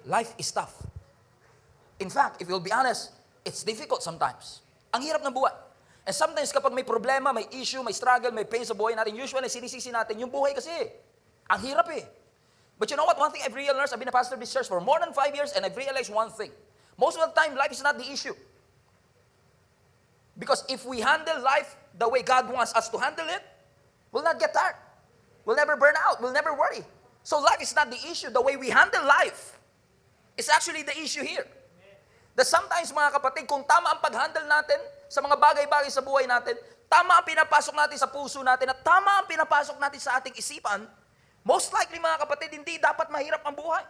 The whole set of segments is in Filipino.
life is tough. In fact, if you'll be honest, it's difficult sometimes. Ang hirap ng buhay. And sometimes kapag may problema, may issue, may struggle, may pain sa buhay natin, usually sinisisi natin yung buhay kasi. Ang hirap eh. But you know what? One thing I've realized, I've been a pastor of this church for more than 5 years, and I've realized one thing. Most of the time, life is not the issue. Because if we handle life the way God wants us to handle it, we'll not get tired. We'll never burn out. We'll never worry. So life is not the issue. The way we handle life is actually the issue here. That sometimes, mga kapatid, kung tama ang pag-handle natin sa mga bagay-bagay sa buhay natin, tama ang pinapasok natin sa puso natin, at tama ang pinapasok natin sa ating isipan, most likely, mga kapatid, hindi dapat mahirap ang buhay.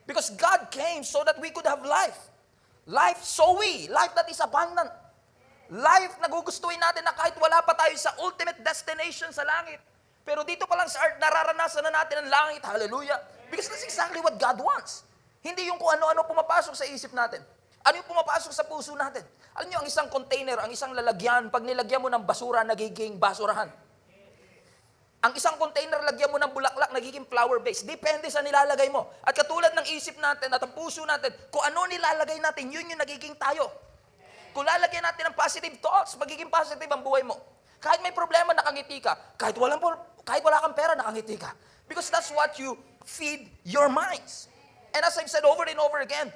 Because God came so that we could have life. Life life that is abundant. Life na gugustuhin natin na kahit wala pa tayo sa ultimate destination sa langit. Pero dito pa lang sa earth, nararanasan na natin ang langit. Hallelujah. Because that's exactly what God wants. Hindi yung kung ano-ano pumapasok sa isip natin. Ano yung pumapasok sa puso natin? Alam niyo, ang isang container, ang isang lalagyan, pag nilagyan mo ng basura, nagiging basurahan. Ang isang container, lagyan mo ng bulaklak, nagiging flower base. Depende sa nilalagay mo. At katulad ng isip natin at ang puso natin, kung ano nilalagay natin, yun yung nagiging tayo. Kung lalagyan natin ng positive thoughts, magiging positive ang buhay mo. Kahit may problema, nakangiti ka. Kahit wala kang pera, nakangiti ka. Because that's what you feed your minds. And as I've said over and over again,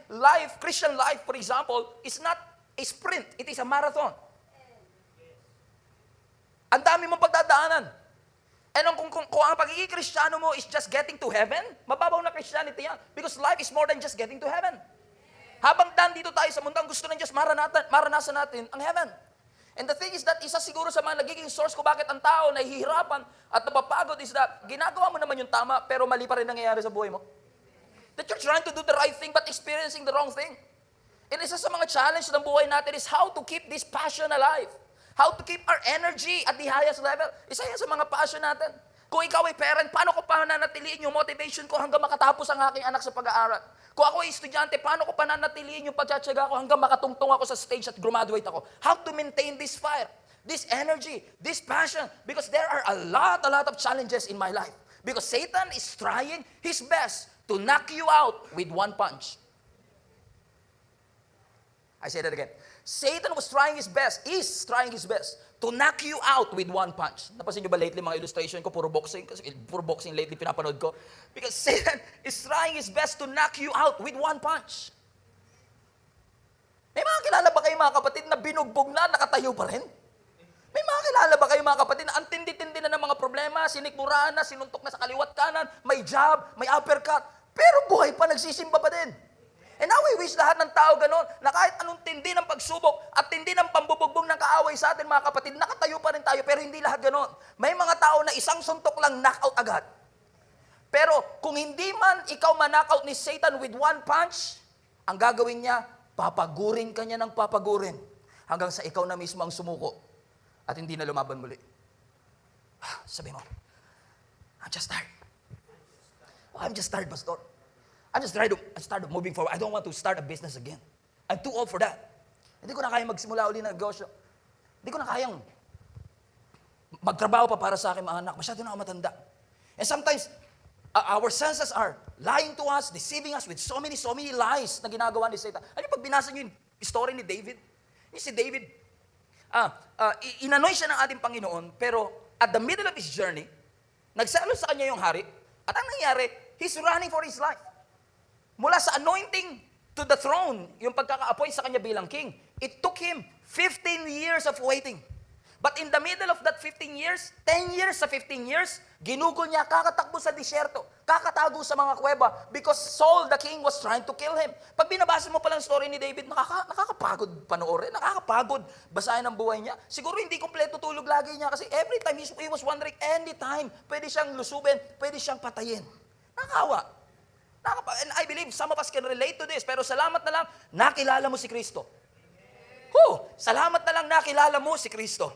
Christian life, for example, is not a sprint. It is a marathon. Ang dami mong pagdadaanan. And kung ang pagiging Kristiyano mo is just getting to heaven, mababaw na Christianity yan. Because life is more than just getting to heaven. Habang dito tayo sa mundo, ang gusto ng Diyos, maranasan natin ang heaven. And the thing is that isa siguro sa mga nagiging source ko bakit ang tao nahihirapan at napapagod is that ginagawa mo naman yung tama pero mali pa rin nangyayari sa buhay mo. That you're trying to do the right thing but experiencing the wrong thing. And isa sa mga challenge ng buhay natin is how to keep this passion alive. How to keep our energy at the highest level. Isa yan sa mga passion natin. Kung ikaw ay parent, paano ko pananatiliin yung motivation ko hanggang makatapos ang aking anak sa pag-aaral? Kung ako ay estudyante, paano ko pananatiliin yung pagtsatsaga ko hanggang makatungtong ako sa stage at graduate ako? How to maintain this fire, this energy, this passion? Because there are a lot of challenges in my life. Because Satan is trying his best to knock you out with one punch. I say that again. Satan is trying his best to knock you out with one punch. Napansin nyo ba lately mga illustration ko, puro boxing? Kasi puro boxing lately pinapanood ko. Because Satan is trying his best to knock you out with one punch. May mga kilala ba kayo mga kapatid na binugbog na, nakatayo pa rin? May mga kilala ba kayo mga kapatid na ang tindi-tindi na ng mga problema, sinikmuraan na, sinuntok na sa kaliwat kanan, may jab, may uppercut, pero buhay pa, nagsisimba pa din. And now we wish lahat ng tao ganon, na kahit anong tindi ng pagsubok at tindi ng pambubugbog ng kaaway sa atin mga kapatid, nakatayo pa rin tayo, pero hindi lahat ganon. May mga tao na isang suntok lang knockout agad. Pero kung hindi man ikaw manockout ni Satan with one punch, ang gagawin niya, papagurin ka niya ng papagurin hanggang sa ikaw na mismo ang sumuko at hindi na lumaban muli. Sabi mo, I'm just tired. Oh, I'm just tired, Pastor. I'm just trying to start moving forward. I don't want to start a business again. I'm too old for that. Hindi ko na kayang magsimula uli ng negosyo. Hindi ko na kayang magtrabaho pa para sa akin mga anak. Masyado na ako matanda. And sometimes, our senses are lying to us, deceiving us with so many lies na ginagawa ni Satan. Ano pag binasa niyo yung story ni David? Si David, inanoy siya ng ating Panginoon, pero at the middle of his journey, nagsalo sa kanya yung hari, at ang nangyari, he's running for his life. Mula sa anointing to the throne, yung pagkaka-appoint sa kanya bilang king, it took him 15 years of waiting. But in the middle of that 15 years, 10 years sa 15 years, ginugol niya, kakatakbo sa disyerto, kakatago sa mga kuweba, because Saul the king was trying to kill him. Pag binabasa mo palang story ni David, nakakapagod panoorin, nakakapagod basahin ang buhay niya. Siguro hindi kompleto tulog lagi niya kasi every time he was wondering, anytime, pwede siyang lusubin, pwede siyang patayin. Nakakawa. And I believe some of us can relate to this, pero salamat na lang, nakilala mo si Kristo. Salamat na lang nakilala mo si Kristo.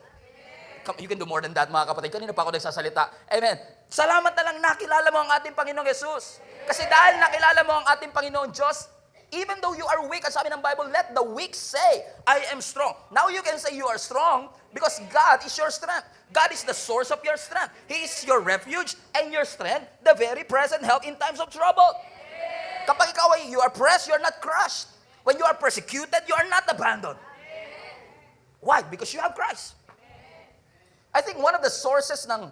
You can do more than that, mga kapatid. Kanina pa ako nagsasalita. Amen. Salamat na lang nakilala mo ang ating Panginoong Jesus. Kasi dahil nakilala mo ang ating Panginoong Diyos, even though you are weak, at sabi ng Bible, let the weak say, I am strong. Now you can say you are strong because God is your strength. God is the source of your strength. He is your refuge and your strength, the very present help in times of trouble. Kapag ikaw ay, you are pressed, you are not crushed. When you are persecuted, you are not abandoned. Why? Because you have Christ. I think one of the sources ng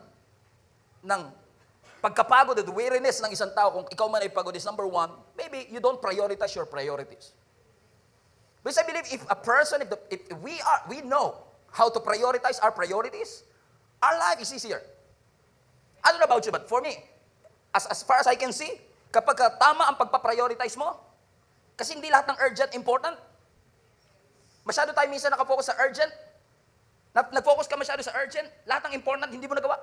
pagkapagod at weariness ng isang tao, kung ikaw man ay pagod, is number one, maybe you don't prioritize your priorities. Because I believe if a person, if we know how to prioritize our priorities, our life is easier. I don't know about you, but for me, as far as I can see, kapag tama ang pagpa-prioritize mo, kasi hindi lahat ng urgent important. Masyado tayo minsan nakafocus sa urgent. Nag-focus ka masyado sa urgent, lahat ng important hindi mo nagawa.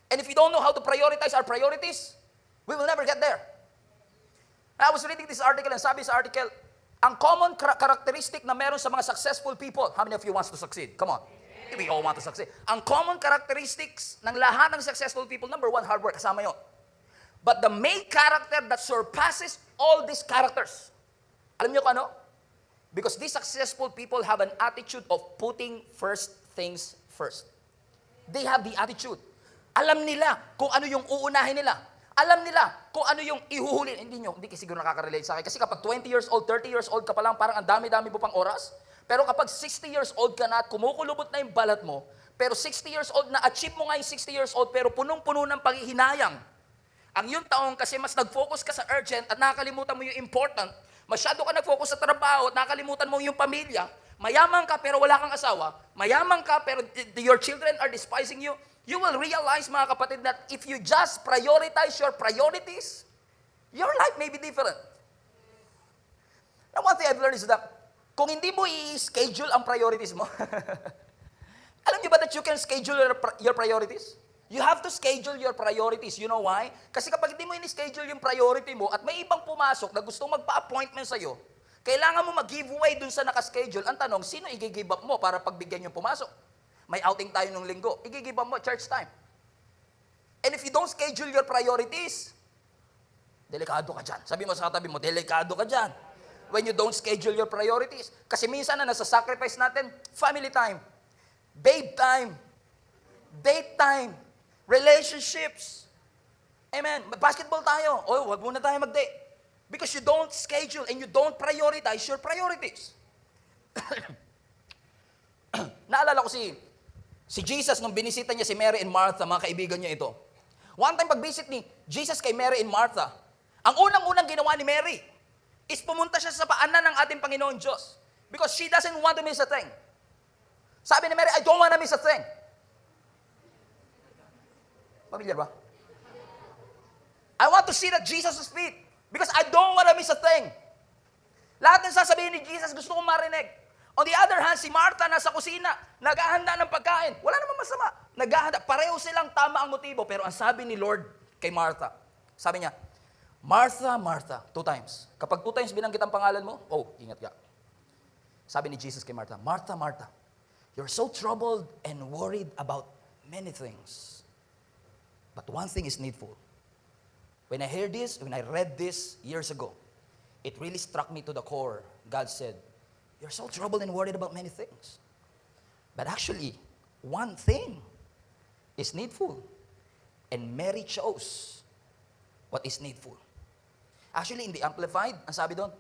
And if we don't know how to prioritize our priorities, we will never get there. I was reading this article, and sabi sa article, ang common characteristic na meron sa mga successful people, how many of you wants to succeed? Come on. We all want to succeed. Ang common characteristics ng lahat ng successful people, number one, hard work, kasama yun. But the main character that surpasses all these characters, alam niyo kung ano? Because these successful people have an attitude of putting first things first. They have the attitude. Alam nila kung ano yung uunahin nila. Alam nila kung ano yung ihuhulin. Hindi kasi siguro nakaka-relate sa akin. Kasi kapag 20 years old, 30 years old ka pa lang, parang ang dami-dami mo pang oras. Pero kapag 60 years old ka na at kumukulubot na yung balat mo, pero 60 years old na, achieve mo nga yung 60 years old, pero punong-puno ng paghihinayang. Ang yung taong kasi mas nag-focus ka sa urgent at nakakalimutan mo yung important, masyado ka nag-focus sa trabaho at nakakalimutan mo yung pamilya, mayaman ka pero wala kang asawa, mayaman ka pero your children are despising you, you will realize, mga kapatid, that if you just prioritize your priorities, your life may be different. Now, one thing I've learned is that kung hindi mo i-schedule ang priorities mo, alam niyo ba that you can schedule your priorities? You have to schedule your priorities. You know why? Kasi kapag hindi mo in-schedule yung priority mo at may ibang pumasok na gustong magpa-appointment sa'yo, kailangan mo mag-giveaway dun sa nakaschedule. Ang tanong, sino i-give up mo para pagbigyan yung pumasok? May outing tayo nung linggo. I-give up mo, church time. And if you don't schedule your priorities, delikado ka dyan. Sabi mo sa katabi mo, delikado ka dyan. When you don't schedule your priorities. Kasi minsan na nasa sacrifice natin, family time, babe time, date time, relationships. Amen. Basketball tayo. Oh, wag muna tayo mag-date. Because you don't schedule and you don't prioritize your priorities. Naalala ko si Jesus nung binisita niya si Mary and Martha, mga kaibigan niya ito. One time pag-visit ni Jesus kay Mary and Martha, ang unang-unang ginawa ni Mary is pumunta siya sa paanan ng ating Panginoon Diyos. Because she doesn't want to miss a thing. Sabi ni Mary, I don't want to miss a thing. Pamilyar ba? I want to see that Jesus' feet because I don't want to miss a thing. Lahat ng sasabihin ni Jesus, gusto kong marinig. On the other hand, si Martha nasa kusina, naghahanda ng pagkain. Wala namang masama. Naghahanda. Pareho silang tama ang motibo. Pero ang sabi ni Lord kay Martha, sabi niya, Martha, Martha, 2 times. Kapag 2 times binanggit ang pangalan mo, oh, ingat ka. Sabi ni Jesus kay Martha, Martha, Martha, you're so troubled and worried about many things. But one thing is needful. When I read this years ago, it really struck me to the core. God said, you're so troubled and worried about many things. But actually, one thing is needful. And Mary chose what is needful. Actually, in the Amplified, ang sabi doon,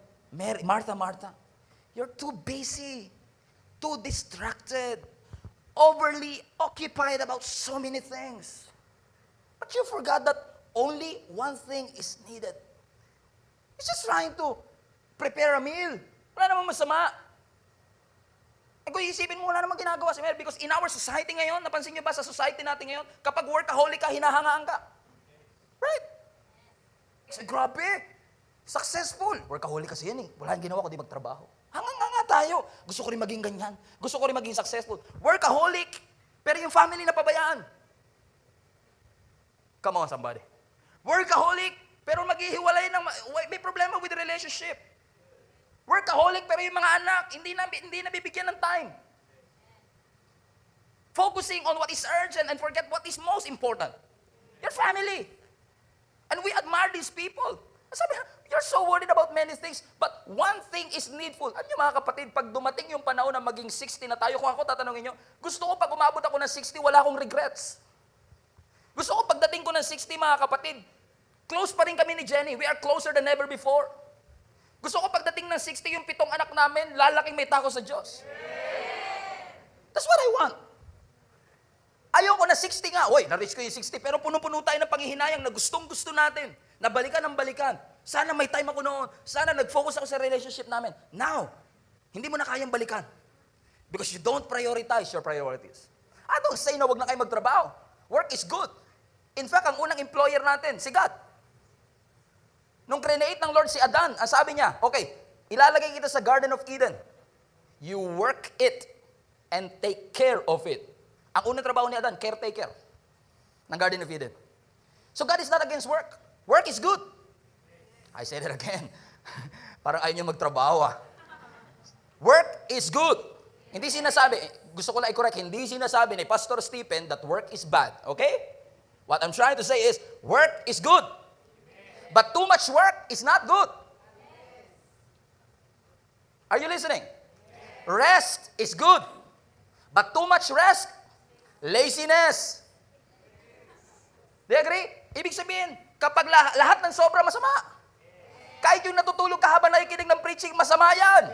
Martha, Martha, you're too busy, too distracted, overly occupied about so many things. But you forgot that only one thing is needed. It's just trying to prepare a meal. Wala namang masama. Eh kung isipin mo, wala namang ginagawa si Mary because in our society ngayon, napansin niyo ba sa society natin ngayon, kapag workaholic ka, hinahangaan ka. Right? Kasi grabe. Successful. Workaholic kasi yan eh. Wala nang ginawa kundi magtrabaho. Hanga tayo. Gusto ko rin maging ganyan. Gusto ko rin maging successful. Workaholic. Pero yung family na pabayaan. Come on, somebody. Workaholic, pero maghihiwalay may problema with the relationship. Workaholic, pero yung mga anak, hindi nabibigyan ng time. Focusing on what is urgent and forget what is most important. Your family. And we admire these people. Sabi, you're so worried about many things, but one thing is needful. Ano yung mga kapatid, pag dumating yung panahon na maging 60 na tayo, kung ako tatanungin nyo, gusto ko pag umabot ako ng 60, wala akong regrets. Gusto ko pagdating ko ng 60, mga kapatid, Close pa rin kami ni Jenny. We are closer than ever before. Gusto ko pagdating ng 60, yung 7 anak namin, lalaking may tako sa Diyos. That's what I want. Ayoko na 60 nga. Uy, na-reach ko yung 60, pero puno-puno tayo ng panghihinayang na gustong-gusto natin. Na balikan ang balikan. Sana may time ako noon. Sana nag-focus ako sa relationship namin. Now, hindi mo na kayang balikan. Because you don't prioritize your priorities. I don't say na wag na kayo magtrabaho. Work is good. In fact, ang unang employer natin, si God. Nung create ng Lord si Adan, ang sabi niya, okay, ilalagay kita sa Garden of Eden. You work it and take care of it. Ang unang trabaho ni Adan, caretaker ng Garden of Eden. So God is not against work. Work is good. I said it again. Parang ayaw niyo magtrabaho. Work is good. Hindi sinasabi, gusto ko lang i-correct, hindi sinasabi ni Pastor Stephen that work is bad. Okay? What I'm trying to say is, work is good. But too much work is not good. Are you listening? Rest is good. But too much rest, laziness. Do you agree? Ibig sabihin, kapag lahat ng sobra masama, kahit yung natutulog ka habang nakikinig ng preaching, masama yan.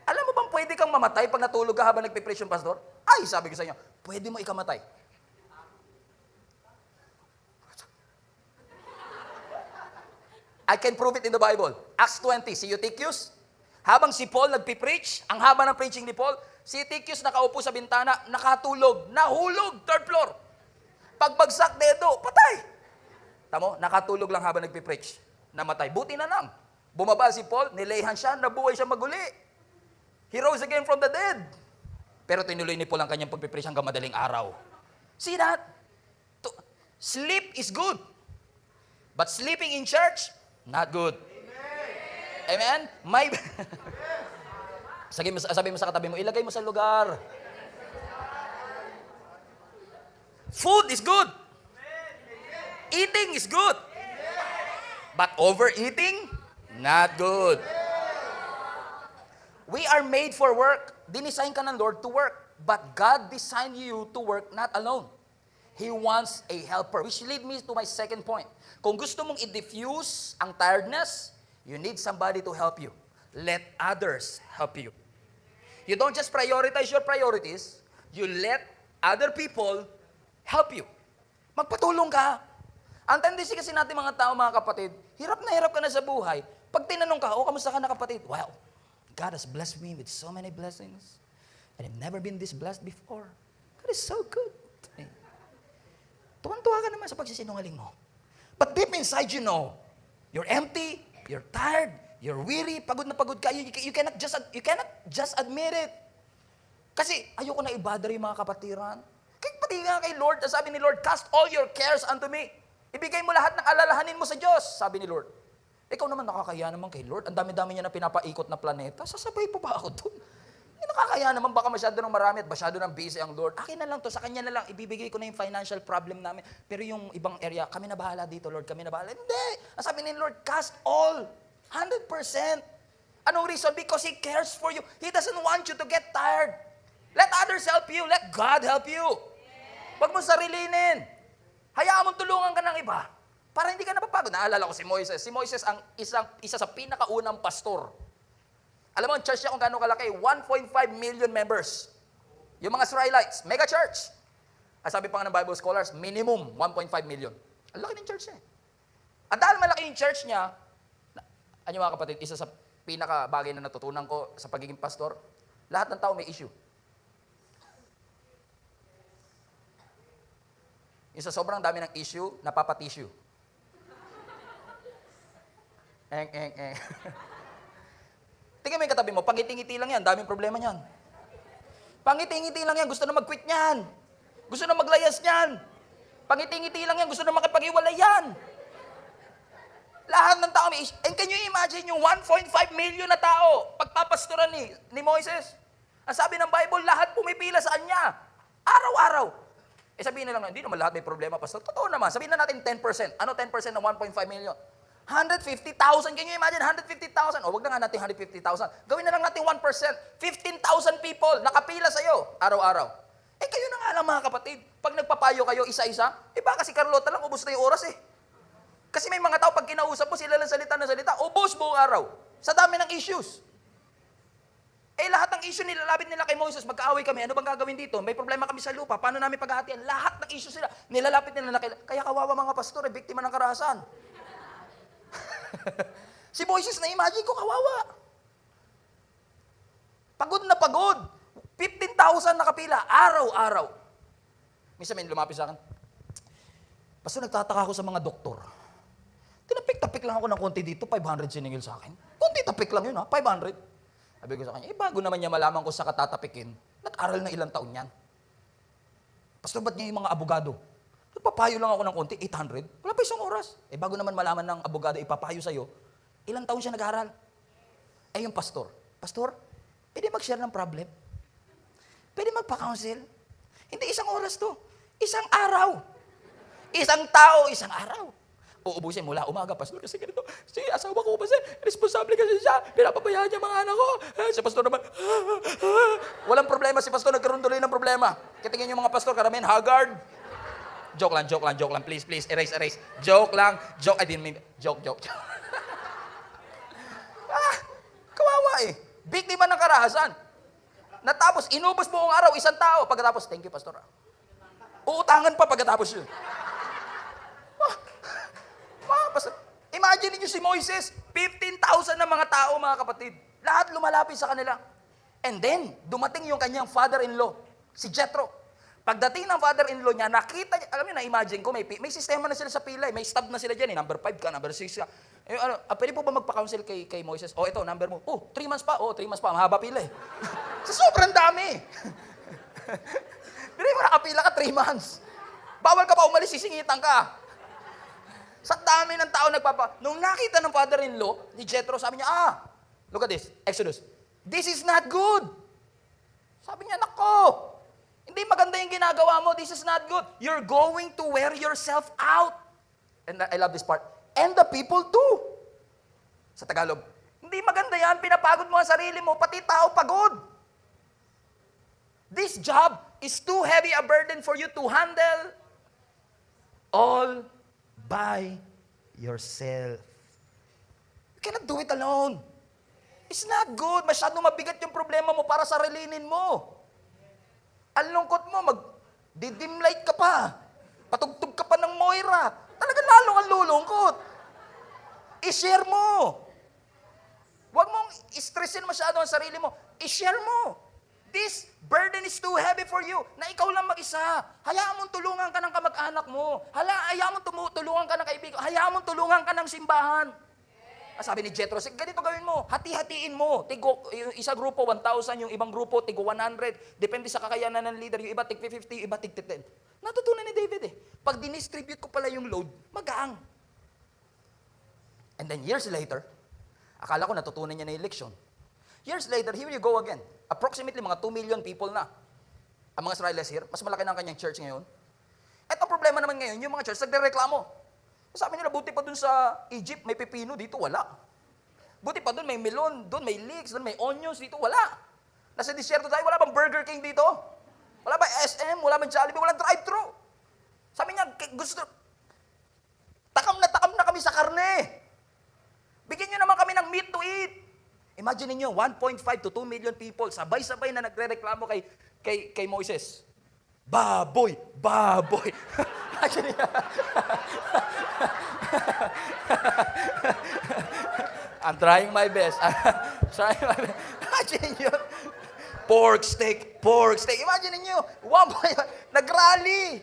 Alam mo bang pwede kang mamatay pag natulog ka habang nagpe-preach yung pastor? Ay, sabi ko sa inyo, pwede mo ikamatay. I can prove it in the Bible. Acts 20, si Eutychus, habang si Paul nagpipreach, ang haba ng preaching ni Paul, si Eutychus nakaupo sa bintana, nakatulog, nahulog, 3rd floor. Pagbagsak dedo, patay. Tamo, nakatulog lang habang nagpipreach, namatay. Buti na lang. Bumaba si Paul, nilayhan siya, nabuhay siya maguli. He rose again from the dead. Pero tinuloy ni Paul ang kanyang pagpipreach hanggang madaling araw. See that? Sleep is good. But sleeping in church, not good. Amen? Sabi mo sa katabi mo, ilagay mo sa lugar. Food is good. Eating is good. But overeating, not good. We are made for work. Dinesign ka ng Lord to work. But God designed you to work not alone. He wants a helper. Which lead me to my second point. Kung gusto mong i-diffuse ang tiredness, you need somebody to help you. Let others help you. You don't just prioritize your priorities, you let other people help you. Magpatulong ka. Ang tendency kasi natin mga tao, mga kapatid, hirap ka na sa buhay. Pag tinanong ka, kamusta ka na kapatid? Wow, God has blessed me with so many blessings. And I've never been this blessed before. God is so good. Tuwan-tuwa ka naman sa pagsisinungaling mo. But deep inside you know, you're empty, you're tired, you're weary, pagod na pagod ka, you cannot just admit it. Kasi ayoko na i-bother yung mga kapatiran. Kaya pati nga kay Lord, sabi ni Lord, cast all your cares unto me. Ibigay mo lahat ng alalahanin mo sa Diyos, sabi ni Lord. Ikaw naman nakakaya naman kay Lord, ang dami-dami niya na pinapaikot na planeta, sasabay pa ba ako doon? Nakakaya naman, baka masyado ng marami at masyado ng busy ang Lord. Akin na lang to, sa Kanya na lang, ibibigay ko na yung financial problem namin. Pero yung ibang area, kami na bahala dito, Lord, kami na bahala. Hindi! Ang sabi ni Lord, cast all, 100%. Anong reason? Because He cares for you. He doesn't want you to get tired. Let others help you. Let God help you. Huwag mo sarilinin. Hayaan mong tulungan ka ng iba para hindi ka napapagod. Naalala ko si Moises. Si Moises ang isa sa pinakaunang pastor. Alam mo, ang church niya kung gano'ng kalaki, 1.5 million members. Yung mga Israelites, mega church. Ang sabi pa nga ng Bible scholars, minimum 1.5 million. Ang laki ng church niya. At dahil malaki yung church niya, ano mga kapatid, isa sa pinaka-bagay na natutunan ko sa pagiging pastor, lahat ng tao may issue. Yung sa sobrang dami ng issue, napapatissue. Eng. Tingnan mo yung katabi mo, pangiti-ngiti lang yan, daming problema niyan. Pangiti-ngiti lang yan, gusto na mag-quit niyan. Gusto na maglayas niyan. Pangiti-ngiti lang yan, gusto na makipag-iwalay yan. Lahat ng tao may issue. And can you imagine yung 1.5 million na tao, pagpapastoran ni Moises? Ang sabi ng Bible, lahat pumipila sa kanya. Araw-araw. Sabihin na lang, hindi naman lahat may problema, pastor. Totoo naman, sabihin na natin 10%. Ano 10% ng 1.5 million? 150,000. Can you imagine 150,000? O wag na nga natin 150,000. Gawin na lang natin 1%. 15,000 people nakapila sa'yo araw-araw. Kayo na nga lang mga kapatid. Pag nagpapayo kayo isa-isa, baka si Carlota lang ubos na yung oras . Kasi may mga tao, pag kinausap mo, sila lang salita na salita, ubos buong araw. Sa dami ng issues. Lahat ng issue nilalapit nila kay Moses, magkaaway kami, ano bang gagawin dito? May problema kami sa lupa, paano namin paghahatian? Lahat ng issue sila, nilalapit nila na kaya kawawa mga pastor, biktima ng karahasan. Si Moses, na-imagine ko, kawawa. Pagod na pagod. 15,000 na kapila, araw-araw. Minsan may lumapit sa akin, Pastor, nagtataka ako sa mga doktor. Tinapik-tapik lang ako ng konti dito, 500 siningil sa akin. Konti-tapik lang yun 500. Sabi ko sa kanya, bago naman niya malaman ko sa katatapikin, nag-aral na ilang taon yan. Pastor, ba't niya yung mga abogado? Nagpapayo lang ako ng konti, 800. Wala pa isang oras. Bago naman malaman ng abogado, ipapayo sa'yo, ilang taon siya nag-aral? Yung pastor, pwede mag-share ng problem? Pwede magpa-counsel? Hindi isang oras to. Isang araw. Isang tao, isang araw. Uubusin mula umaga, pastor, kasi ganito. Si asawa ko kasi, responsable kasi siya. Pinapabayaan niya mga anak ko. Si pastor naman, walang problema si pastor, nagkaroon tuloy ng problema. Kitingin yung mga pastor, karamihan, haggard. Joke lang. Please, erase. Joke lang. I didn't mean, joke. Kawawa Biktima ng karahasan. Natapos, inubos buong araw, isang tao. Pagkatapos, thank you, pastor. Uutangan pa pagkatapos yun. Imagine niyo si Moises, 15,000 na mga tao, mga kapatid. Lahat lumalapit sa kanila. And then, dumating yung kanyang father-in-law, si Jethro. Pagdating ng father-in-law niya, nakita niya, alam niyo, na-imagine ko, may sistema na sila sa pilay, may stab na sila dyan, number 5 ka, number 6 ka. Pwede po ba magpa-counsel kay Moises? Ito, number mo. 3 months pa. 3 months pa, mahaba pila Sa sobrang dami. Pero mo nakapila ka 3 months. Bawal ka pa umalis, sisingitan ka. Sa dami ng tao nung nakita ng father-in-law ni Jethro, sabi niya, look at this, Exodus. This is not good. Sabi niya, nako, hindi maganda yung ginagawa mo. This is not good. You're going to wear yourself out. And I love this part. And the people too. Sa Tagalog, hindi maganda yan. Pinapagod mo ang sarili mo, pati tao pagod. This job is too heavy a burden for you to handle all by yourself. You cannot do it alone. It's not good. Masyadong mabigat yung problema mo para sa sarilinin mo. Ang lungkot mo, mag-dim light ka pa. Patugtog ka pa ng Moira. Talaga lalo kang lulungkot. I-share mo. Huwag mong i-stressin masyado ang sarili mo. I-share mo. This burden is too heavy for you, na ikaw lang mag-isa. Hayaan mong tulungan ka ng kamag-anak mo. Hayaan mong tulungan ka ng kaibigan. Hayaan mong tulungan ka ng simbahan. Sabi ni Jethro, ganito gawin mo, hati-hatiin mo. Yung isa grupo, 1,000, yung ibang grupo, 100. Depende sa kakayanan ng leader. Yung iba, 50, iba, 10. Natutunan ni David Pag dinistribute ko pala yung load, magaang. And then years later, akala ko natutunan niya na yung leksyon. Years later, here you go again. Approximately mga 2 million people na ang mga Israelis here. Mas malaki na ang kanyang church ngayon. At ang problema naman ngayon, yung mga church nagrereklamo. Sabi nila, buti pa dun sa Egypt, may pepino, dito wala. Buti pa dun, may melon, dun may leeks, dun may onions, dito wala. Nasa disyerto tayo, wala bang Burger King dito? Wala bang SM? Wala bang Jollibee? Walang drive-thru. Sabi niya, takam na kami sa karne. Bigyan nyo naman kami ng meat to eat. Imagine niyo 1.5 to 2 million people, sabay-sabay na nagre-reklamo kay Moises. Baboy! Imagine niyo. I'm trying my best. Imagine niyo. Pork steak. Imagine niyo, nag-rally.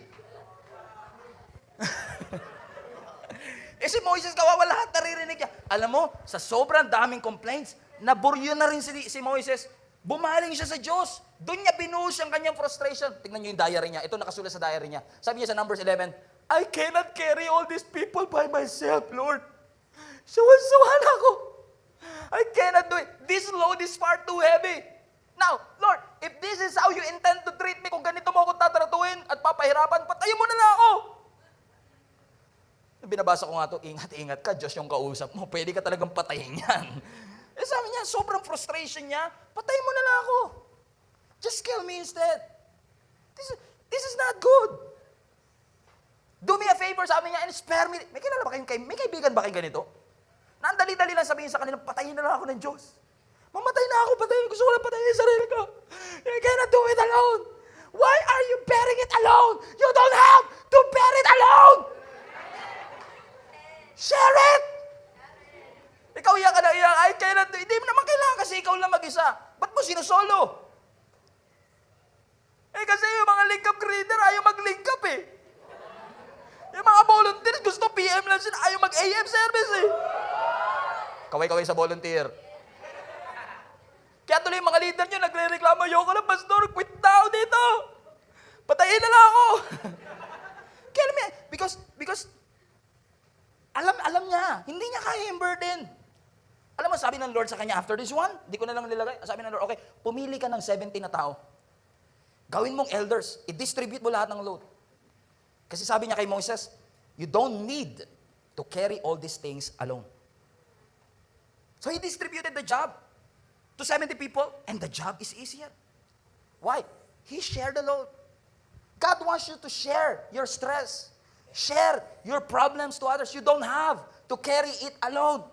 Si Moises, kawawa lahat naririnig niya. Alam mo, sa sobrang daming complaints, naburyo na rin si Moises. Bumaling siya sa Diyos. Doon niya binuhos ang kanyang frustration. Tignan niyo yung diary niya. Ito nakasulat sa diary niya. Sabi niya sa Numbers 11, I cannot carry all these people by myself, Lord. Suwan ako. I cannot do it. This load is far too heavy. Now, Lord, if this is how you intend to treat me, kung ganito mo ako tatratuhin at papahirapan, patayin mo na lang ako. Binabasa ko nga ito, ingat ka, Diyos yung kausap mo. Pwede ka talagang patayin yan. Sabi niya, sobrang frustration niya, patayin mo na lang ako. Just kill me instead. This is not good. Do me a favor, sabi niya, and spare me. May kilala ba kayong, may kaibigan ba kayong ganito? Na ang dali-dali lang sabihin sa kanila, patayin na lang ako ng Diyos. Mamatay na ako, patayin. Gusto ko lang patayin yung sarili ko. You cannot do it alone. Why are you bearing it alone? You don't have to bear it alone. Share it. Ikaw iyak ka na iyak, I cannot do it. Hindi mo naman kailangan kasi ikaw lang mag-isa. Ba't mo sinusolo? Kasi yung mga link up greeter, ayaw mag-link up eh. Yung mga volunteers, gusto PM lang sila, ayaw mag-AM service eh. Kaway-kaway sa volunteer. Kaya tuloy yung mga leader nyo, nagre-reklamo, ayoko lang, pastor, quit now dito. Patayin na lang ako. Kaya alam niya, because, alam niya, hindi niya kaya yung burden. Alam mo, sabi ng Lord sa kanya, after this one, di ko na lang nilagay, sabi ng Lord, okay, pumili ka ng 70 na tao. Gawin mong elders, i-distribute mo lahat ng load. Kasi sabi niya kay Moses, you don't need to carry all these things alone. So he distributed the job to 70 people, and the job is easier. Why? He shared the load. God wants you to share your stress. Share your problems to others. You don't have to carry it alone.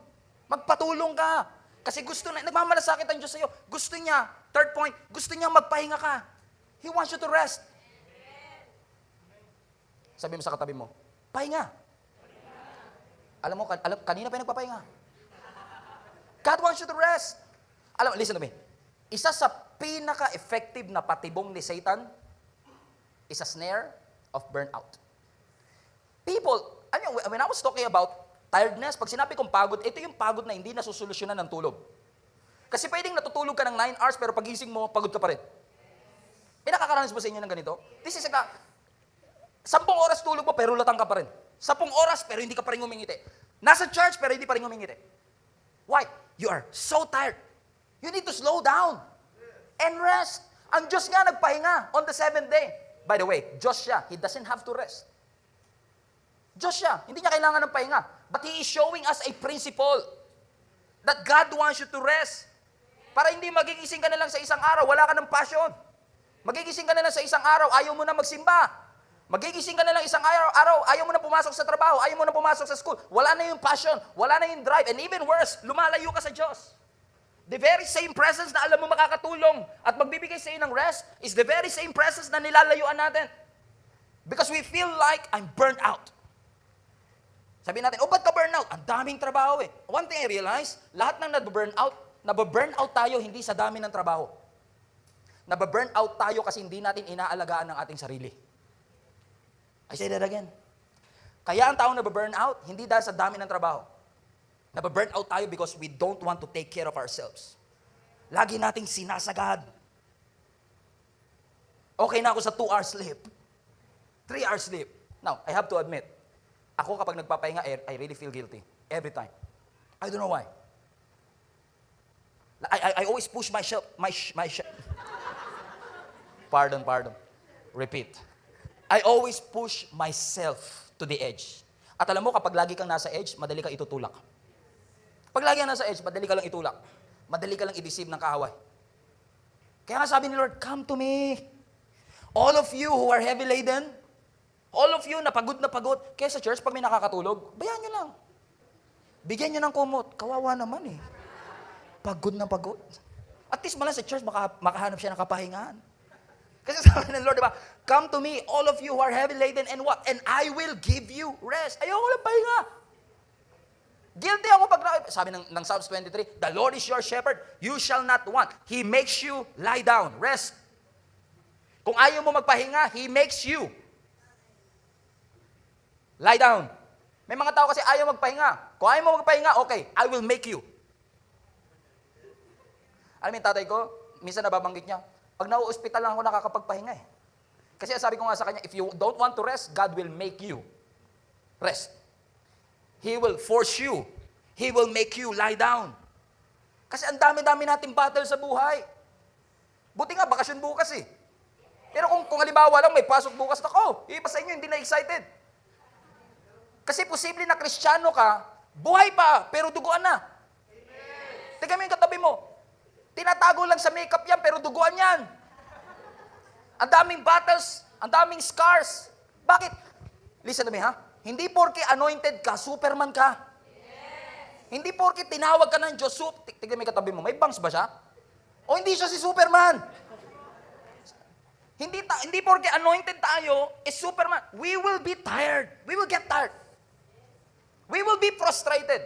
Magpatulong ka. Kasi gusto na, nagmamalasakit ang Diyos sa'yo. Gusto niya, third point, gusto niya magpahinga ka. He wants you to rest. Sabi mo sa katabi mo, pahinga. Alam mo, kanina pa yung nagpapahinga. God wants you to rest. Alam mo, listen to me. Isa sa pinaka-effective na patibong ni Satan is a snare of burnout. People, when I was talking about tiredness, pag sinabi kong pagod, ito yung pagod na hindi nasusolusyonan ng tulog. Kasi pwedeng natutulog ka ng 9 hours, pero pagising mo, pagod ka pa rin. May nakakaranas ba sa inyo ng ganito? This is 10 oras tulog mo, pero latang ka pa rin. 10 oras, pero hindi ka pa rin humingiti. Nasa church, pero hindi pa rin humingiti. Why? You are so tired. You need to slow down and rest. Ang Diyos nga nagpahinga on the 7th day. By the way, Diyos siya. He doesn't have to rest. Diyos siya. Hindi niya kailangan ng pahinga. But He is showing us a principle that God wants you to rest. Para hindi magigising ka na lang sa isang araw, wala ka ng passion. Magigising ka na lang sa isang araw, ayaw mo na magsimba. Magigising ka na lang isang araw, ayaw mo na pumasok sa trabaho, ayaw mo na pumasok sa school. Wala na yung passion, wala na yung drive. And even worse, lumalayo ka sa Diyos. The very same presence na alam mo makakatulong at magbibigay sa iyo ng rest is the very same presence na nilalayuan natin. Because we feel like I'm burnt out. Sabihin natin, ba't ka burn out? Ang daming trabaho eh. One thing I realize, lahat ng nababurn out tayo hindi sa dami ng trabaho. Nababurn out tayo kasi hindi natin inaalagaan ng ating sarili. I say that again. Kaya ang taong nababurn out, hindi dahil sa dami ng trabaho. Nababurn out tayo because we don't want to take care of ourselves. Lagi nating sinasagad. Okay na ako sa 2 hours sleep. 3 hours sleep. Now, I have to admit, ako kapag nagpapahinga, I really feel guilty. Every time. I don't know why. I always push myself. Pardon. Repeat. I always push myself to the edge. At alam mo, kapag lagi kang nasa edge, madali kang itutulak. Pag lagi kang nasa edge, madali ka lang itulak. Madali ka lang i-deceive ng kaaway. Kaya nga sabi ni Lord, come to me. All of you who are heavy laden, all of you na pagod, kaya sa church, pag may nakakatulog, bayaan nyo lang. Bigyan nyo ng kumot. Kawawa naman eh. Pagod na pagod. At least malang sa church, makahanap siya ng kapahingaan. Kasi sabi ng Lord, diba, come to me, all of you who are heavy laden, and what? And I will give you rest. Ayoko lang pahinga. Guilty ako pag, sabi ng Psalms 23, the Lord is your shepherd, you shall not want. He makes you lie down, rest. Kung ayaw mo magpahinga, He makes you lie down. May mga tao kasi ayaw magpahinga. Kung ayaw mo magpahinga, okay, I will make you. Alam mo yung tatay ko, minsan nababanggit niya, pag nau-hospital lang ako nakakapagpahinga eh. Kasi sabi ko nga sa kanya, if you don't want to rest, God will make you rest. He will force you. He will make you lie down. Kasi ang dami-dami nating battle sa buhay. Buti nga, bakasyon bukas eh. Pero kung halimbawa lang may pasok bukas, iba sa inyo, hindi na excited. Kasi posible na Kristiyano ka, buhay pa, pero duguan na. Tingnan mo yung katabi mo. Tinatago lang sa makeup yan, pero duguan yan. Ang daming battles, ang daming scars. Bakit? Listen to me, ha? Hindi porke anointed ka, Superman ka. Hindi porke tinawag ka ng Diyos, tignan mo yung katabi mo, may bangs ba siya? O hindi siya si Superman? Hindi porke anointed tayo, is Superman. We will be tired. We will get tired. We will be frustrated.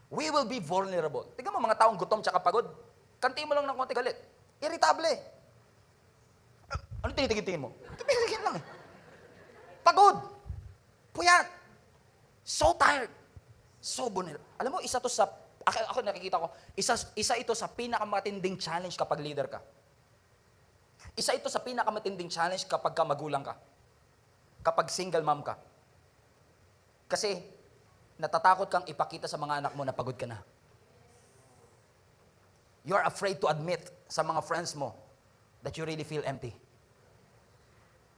We will be vulnerable. Tignan mo mga taong gutom tsaka pagod. Kantiin mo lang ng konti galit. Irritable. Ano tinitingin mo? Tinitingin lang. Pagod. Puyat. So tired. So vulnerable. Alam mo, isa to sa, ako nakikita ko, isa ito sa pinakamatinding challenge kapag leader ka. Isa ito sa pinakamatinding challenge kapag ka magulang ka. Kapag single mom ka. Kasi, natatakot kang ipakita sa mga anak mo na pagod ka na. You are afraid to admit sa mga friends mo that you really feel empty.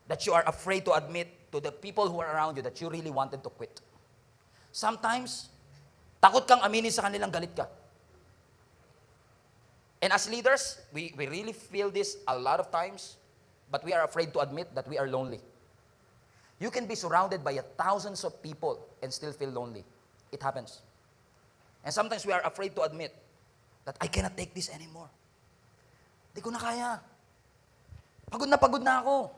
That you are afraid to admit to the people who are around you that you really wanted to quit. Sometimes, takot kang aminin sa kanilang galit ka. And as leaders, we really feel this a lot of times, but we are afraid to admit that we are lonely. You can be surrounded by thousands of people and still feel lonely. It happens. And sometimes we are afraid to admit that I cannot take this anymore. Hindi ko na kaya. Pagod na ako.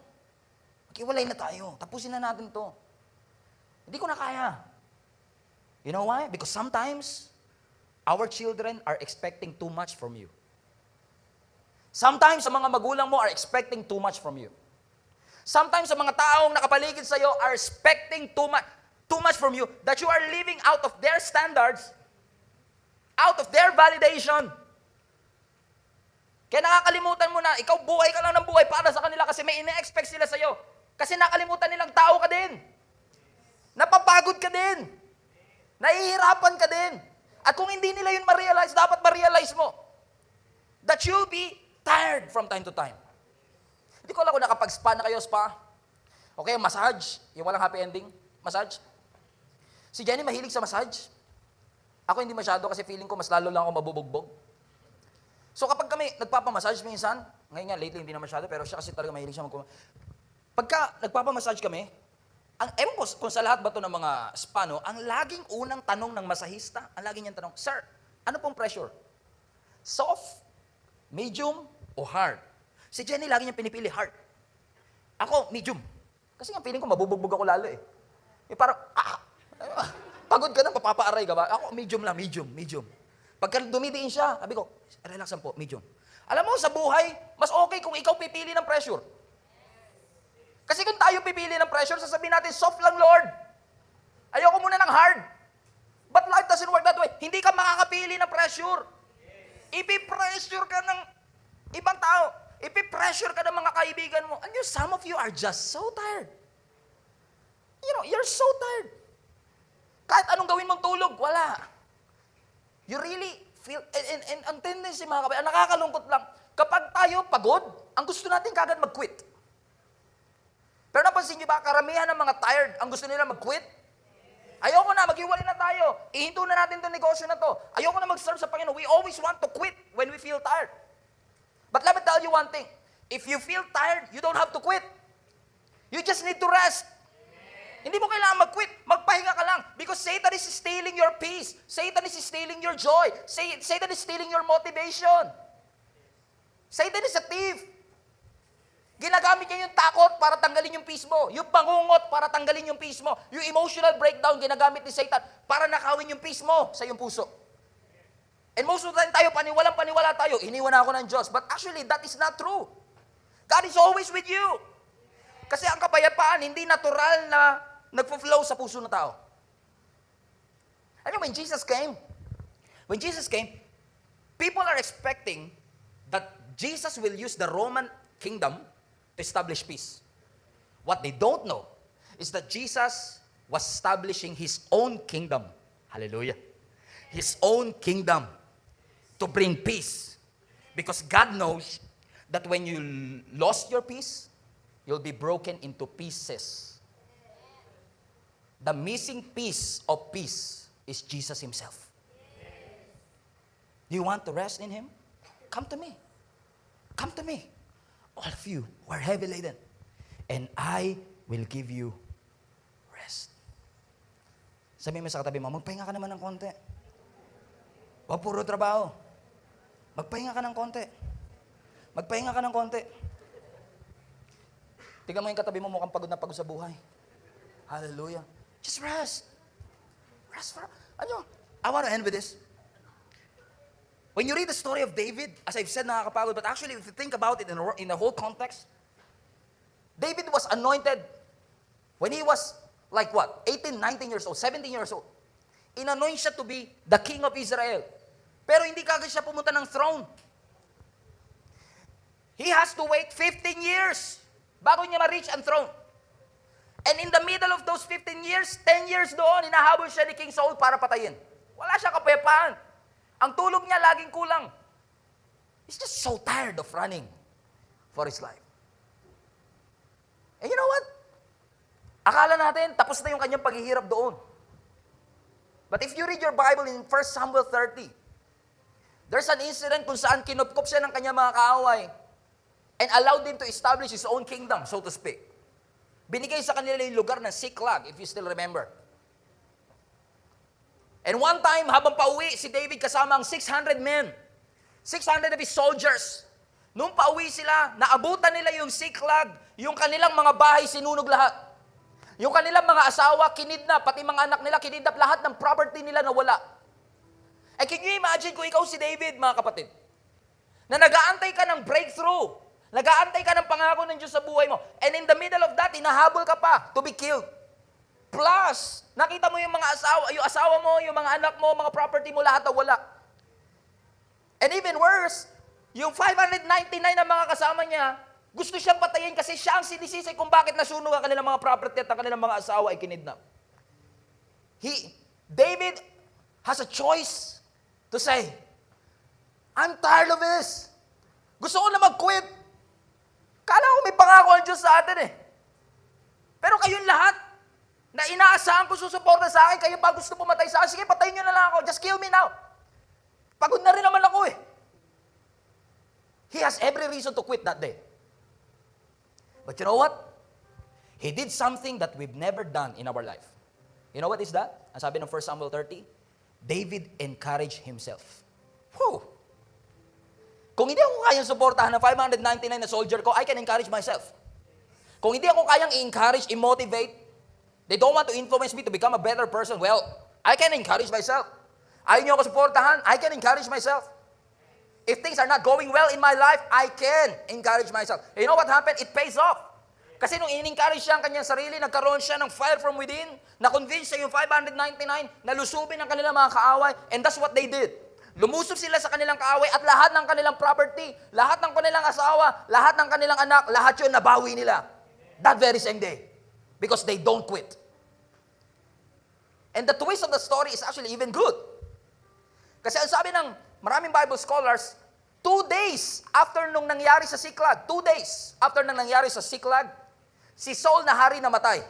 Maghiwalay na tayo. Tapusin na natin to. Hindi ko na kaya. You know why? Because sometimes, our children are expecting too much from you. Sometimes, sa mga magulang mo are expecting too much from you. Sometimes, sa mga taong nakapaligid sa iyo are expecting too much from you, that you are living out of their standards, out of their validation. Kaya nakakalimutan mo na, ikaw buhay ka lang ng buhay para sa kanila kasi may ine-expect sila sa iyo. Kasi nakalimutan nilang tao ka din. Napapagod ka din. Nahihirapan ka din. At kung hindi nila yun ma-realize, dapat ma-realize mo that you'll be tired from time to time. Hindi ko alam kung nakapag-spa na kayo, spa. Okay, massage. Yung walang happy ending. Massage. Si Jenny mahilig sa massage. Ako hindi masyado kasi feeling ko mas lalo lang ako mabubugbog. So kapag kami nagpapamassage minsan, ngayon nga lately hindi na masyado, pero siya kasi talaga mahilig siya Pagka nagpapamassage kami, ewan ko kung sa lahat ba ito ng mga spa, no, ang laging unang tanong ng masahista, ang laging niyang tanong, Sir, ano pong pressure? Soft, medium, o hard? Si Jenny lagi niyang pinipili hard. Ako, medium. Kasi nga feeling ko mabubugbog ako lalo eh. Parang, pagod ka na, papapaaray ka ba? Ako, medium lang, medium. Pagka dumidiin siya, sabi ko, relaxan po, medium. Alam mo, sa buhay, mas okay kung ikaw pipili ng pressure. Kasi kung tayo pipili ng pressure, sasabihin natin, soft lang, Lord. Ayoko muna ng hard. But life doesn't work that way. Hindi ka makakapili ng pressure. Ipipressure ka ng ibang tao. Ipipressure ka ng mga kaibigan mo. And some of you are just so tired. You know, you're so tired. Kahit anong gawin mong tulog, wala. You really feel, and ang tendency mga kapatid, nakakalungkot lang, kapag tayo pagod, ang gusto natin kagad mag-quit. Pero napansin niyo ba, karamihan ng mga tired, ang gusto nila mag-quit? Ayoko na, maghiwalay na tayo. Ihinto na natin itong negosyo na to. Ayoko na mag-serve sa Panginoon. We always want to quit when we feel tired. But let me tell you one thing. If you feel tired, you don't have to quit. You just need to rest. Hindi mo kailangan mag-quit. Magpahinga ka lang. Because Satan is stealing your peace. Satan is stealing your joy. Satan is stealing your motivation. Satan is a thief. Ginagamit niya yung takot para tanggalin yung peace mo. Yung pangungot para tanggalin yung peace mo. Yung emotional breakdown, ginagamit ni Satan para nakawin yung peace mo sa iyong puso. And most of the time tayo, paniwala tayo, iniwan ako ng Diyos. But actually, that is not true. God is always with you. Kasi ang kapayapaan, hindi natural na nagpo-flow sa puso ng tao. I mean, when Jesus came, people are expecting that Jesus will use the Roman kingdom to establish peace. What they don't know is that Jesus was establishing His own kingdom. Hallelujah. His own kingdom to bring peace. Because God knows that when you lost your peace, you'll be broken into pieces. The missing piece of peace is Jesus Himself. Do you want to rest in Him? Come to me. Come to me. All of you who are heavy laden, and I will give you Rest. Sabihin mo sa katabi mo, magpahinga ka naman ng konti. Huwag puro trabaho. Magpahinga ka ng konti. Magpahinga ka ng konti. Tingnan mo yung katabi mo, mukhang pagod na pagod sa buhay. Hallelujah. Just rest. Rest for... Ano? I want to end with this. When you read the story of David, as I've said, nakakapagod, but actually, if you think about it in the whole context, David was anointed when he was like what? 18, 19 years old, 17 years old. Inanoint siya to be the king of Israel. Pero hindi kagad siya pumunta ng throne. He has to wait 15 years bago niya ma-reach ang throne. And in the middle of those 15 years, 10 years doon, hinahabol siya ni King Saul para patayin. Wala siya kapayapaan. Ang tulog niya laging kulang. He's just so tired of running for his life. And you know what? Akala natin, tapos na yung kanyang paghihirap doon. But if you read your Bible in 1 Samuel 30, there's an incident kung saan kinupkop siya ng kanyang mga kaaway and allowed him to establish his own kingdom, so to speak. Binigay sa kanila yung lugar ng Siklag, if you still remember. And one time, habang pauwi, si David kasama ang 600 men, 600 of his soldiers. Nung pauwi sila, naabutan nila yung Siklag, yung kanilang mga bahay sinunog lahat. Yung kanilang mga asawa, kinidnap, pati mga anak nila, kinidnap lahat ng property nila na wala. And can you imagine kung ikaw si David, mga kapatid, na nag-aantay ka ng breakthrough, nag-aantay ka ng pangako ng Diyos sa buhay mo, and in the middle of that, hinahabol ka pa to be killed. Plus, nakita mo yung mga asawa mo, yung mga anak mo, mga property mo, lahat na wala. And even worse, yung 599 na mga kasama niya, gusto siyang patayin kasi siya ang sinisisi kung bakit nasunog ang kanilang mga property at ang kanilang mga asawa ay kinidnap. David has a choice to say, I'm tired of this. Gusto ko na mag-quit. Kala ko may pangako ang Diyos sa atin eh. Pero kayong lahat, na inaasahan ko susuporta sa akin, kayo pa gusto pumatay sa akin, sige, patayin nyo na lang ako, just kill me now. Pagod na rin naman ako eh. He has every reason to quit that day. But you know what? He did something that we've never done in our life. You know what is that? Ang sabi ng 1 Samuel 30, David encouraged himself. Whew! Kung hindi ako kayang suportahan ng 599 na soldier ko, I can encourage myself. Kung hindi ako kayang i-encourage, i-motivate, they don't want to influence me to become a better person. Well, I can encourage myself. Ayaw niyo ako suportahan, I can encourage myself. If things are not going well in my life, I can encourage myself. You know what happened? It pays off. Kasi nung in-encourage siya ang kanyang sarili, nagkaroon siya ng fire from within, na-convince siya yung 599, nalusubin ang kanilang mga kaaway, and that's what they did. Lumusob sila sa kanilang kaaway at lahat ng kanilang property, lahat ng kanilang asawa, lahat ng kanilang anak, lahat yun nabawi nila. That very same day. Because they don't quit. And the twist of the story is actually even good. Kasi ang sabi ng maraming Bible scholars, 2 days after nung nangyari sa Siklag, 2 days after nung nangyari sa Siklag, si Saul na hari namatay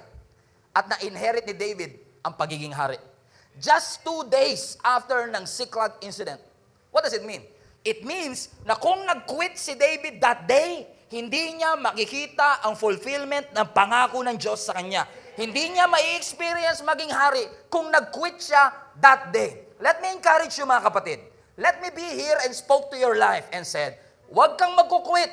at na-inherit ni David ang pagiging hari. Just 2 days after ng Siklag incident. What does it mean? It means na kung nag-quit si David that day, hindi niya makikita ang fulfillment ng pangako ng Diyos sa kanya. Hindi niya mai-experience maging hari kung nag-quit siya that day. Let me encourage you mga kapatid. Let me be here and spoke to your life and said, huwag kang magkukwit.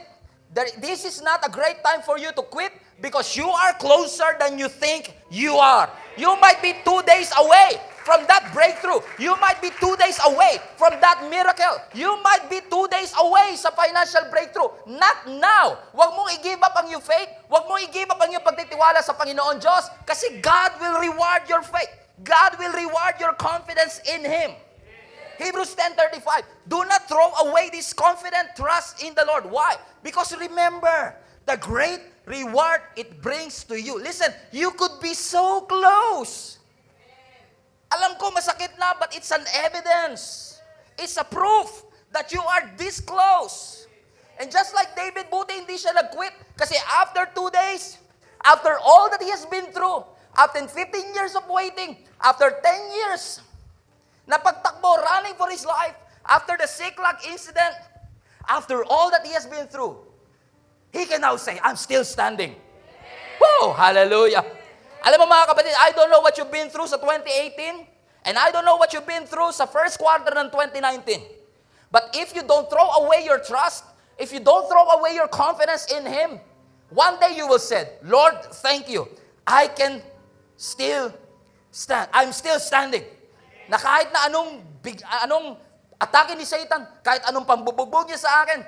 This is not a great time for you to quit because you are closer than you think you are. You might be 2 days away from that breakthrough. You might be 2 days away from that miracle. You might be 2 days away sa financial breakthrough. Not now. Huwag mong i-give up ang iyong faith. Huwag mong i-give up ang iyong pagtitiwala sa Panginoon Diyos kasi God will reward your faith. God will reward your confidence in Him. Hebrews 10:35. Do not throw away this confident trust in the Lord. Why? Because remember, the great reward it brings to you. Listen, you could be so close. Alam ko masakit na, but it's an evidence. It's a proof that you are this close. And just like David, buti hindi siya nag-quit. Kasi after 2 days, after all that he has been through, after 15 years of waiting, after 10 years, na pagtakbo, running for his life, after the Siklag incident, after all that he has been through, he can now say, I'm still standing. Whoa, hallelujah. Alam mo mga kapatid, I don't know what you've been through sa 2018, and I don't know what you've been through sa first quarter ng 2019. But if you don't throw away your trust, if you don't throw away your confidence in Him, one day you will say, Lord, thank you. I can still stand. I'm still standing. Na kahit na anong atake ni Satan, kahit anong pambubugbog niya sa akin,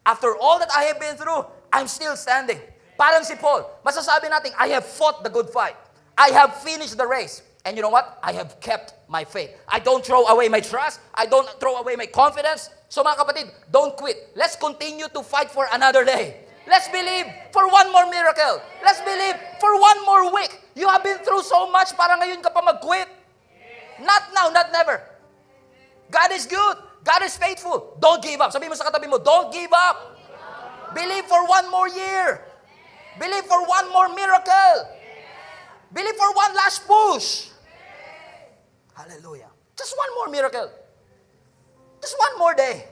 after all that I have been through, I'm still standing. Parang si Paul, masasabi natin, I have fought the good fight. I have finished the race. And you know what? I have kept my faith. I don't throw away my trust. I don't throw away my confidence. So mga kapatid, don't quit. Let's continue to fight for another day. Let's believe for one more miracle. Let's believe for one more week. You have been through so much, para ngayon ka pa mag-quit. Not now, not never. God is good. God is faithful. Don't give up. Sabi mo sa katabi mo, don't give up. Believe for one more year. Believe for one more miracle. Believe for one last push. Hallelujah. Just one more miracle. Just one more day.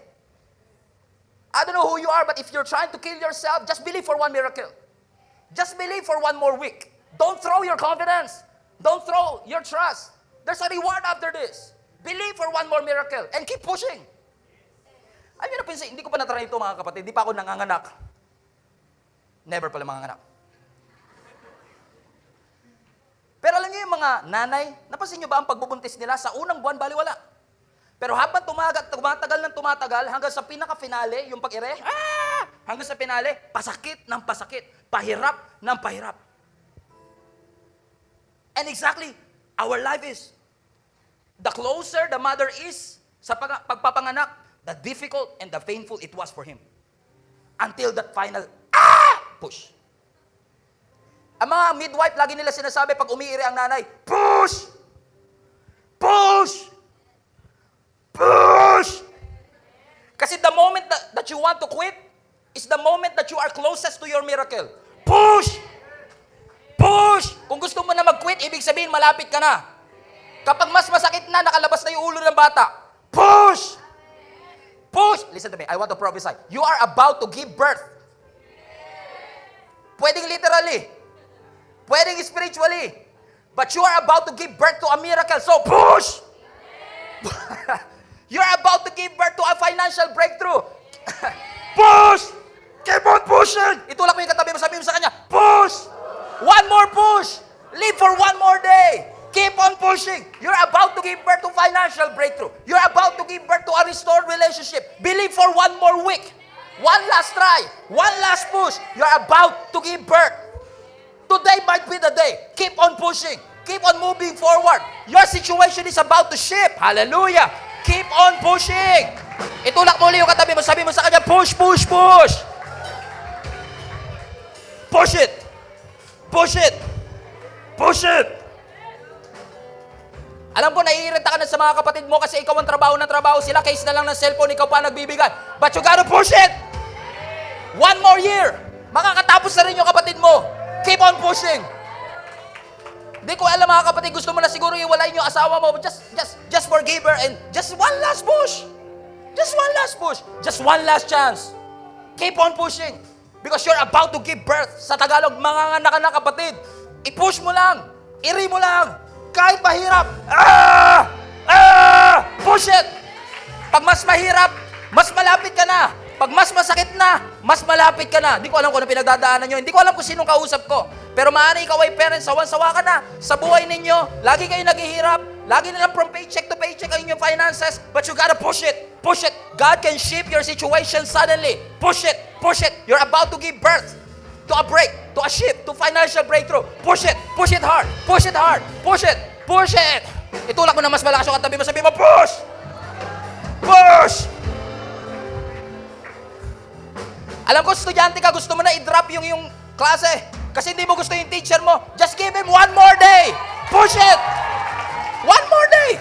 I don't know who you are, but if you're trying to kill yourself, just believe for one miracle. Just believe for one more week. Don't throw your confidence. Don't throw your trust. There's a reward after this. Believe for one more miracle and keep pushing. Alam niyo na pinsin, hindi ko pa natry ito mga kapatid. Hindi pa ako nanganganak. Never pala manganganak. Pero alam niyo yung mga nanay, napansin niyo ba ang pagbubuntis nila sa unang buwan baliwala? Pero habang tumatagal hanggang sa pinaka-finale, yung pag-ire, hanggang sa finale, pasakit ng pasakit, pahirap ng pahirap. And exactly, our life is, the closer the mother is sa pagpapanganak, the difficult and the painful it was for him. Until that final, push. Ang mga midwife, lagi nila sinasabi pag umiiri ang nanay, push! Push! Push! Kasi the moment that you want to quit is the moment that you are closest to your miracle. Push! Push! Kung gusto mo na mag-quit, ibig sabihin malapit ka na. Kapag mas masakit na, nakalabas na yung ulo ng bata, push! Push! Listen to me, I want to prophesy. You are about to give birth. Pwedeng literally. Pwedeng spiritually. But you are about to give birth to a miracle. So push! You are about to give birth to a financial breakthrough. Push! Keep on pushing! Itulak mo yung katabi mo, sabi mo sa kanya, push! One more push! Live for one more day! Keep on pushing! You're about to give birth to financial breakthrough. You're about to give birth to a restored relationship. Believe for one more week. One last try. One last push. You're about to give birth. Today might be the day. Keep on pushing. Keep on moving forward. Your situation is about to shift. Hallelujah. Keep on pushing. Itulak mo ulit yung katabi mo. Sabi mo sa kanya, push, push, push. Push it. Push it. Push it. Alam ko, naiirita ka na sa mga kapatid mo kasi ikaw ang trabaho ng trabaho. Sila case na lang ng cellphone, ikaw pa nagbibigay. But you gotta push it. One more year. Makakatapos na rin yung kapatid mo. Keep on pushing. Di ko alam mga kapatid, gusto mo na siguro iwalayin yung asawa mo. Just forgive her and just one last push. Just one last push. Just one last chance. Keep on pushing. Because you're about to give birth. Sa Tagalog, manganganak ka na kapatid. I-push mo lang. Iri mo lang. Kahit mahirap. Push it. Pag mas mahirap, mas malapit ka na. Pag mas masakit na, mas malapit ka na. Hindi ko alam kung ano pinagdadaanan nyo. Hindi ko alam kung sinong kausap ko. Pero maaari ikaw ay parents, sawan-sawa ka na sa buhay ninyo. Lagi kayo naghihirap. Lagi na lang from paycheck to paycheck ang inyong finances. But you gotta push it. Push it. God can shift your situation suddenly. Push it. Push it. You're about to give birth to a break, to a shift, to financial breakthrough. Push it. Push it hard. Push it hard. Push it. Push it. Itulak mo na mas malakas yung katabi mo. Sabi mo, push! Push! Alam ko, estudyante ka, gusto mo na i-drop yung klase. Kasi hindi mo gusto yung teacher mo. Just give him one more day. Push it. One more day.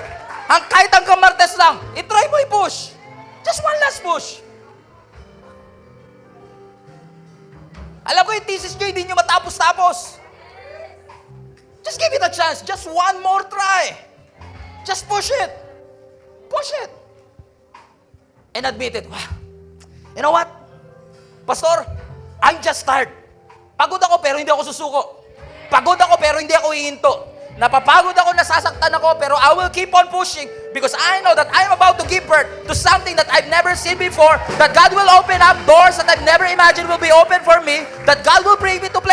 Kahit hanggang Martes lang, i-try mo i-push. Just one last push. Alam ko yung thesis nyo, hindi nyo matapos-tapos. Just give it a chance. Just one more try. Just push it. Push it. And admit it. Wow. You know what? Pastor, I'm just tired. Pagod ako pero hindi ako susuko. Pagod ako pero hindi ako hihinto. Napapagod ako, nasasaktan ako, pero I will keep on pushing because I know that I'm about to give birth to something that I've never seen before, that God will open up doors that I've never imagined will be open for me, that God will bring me to places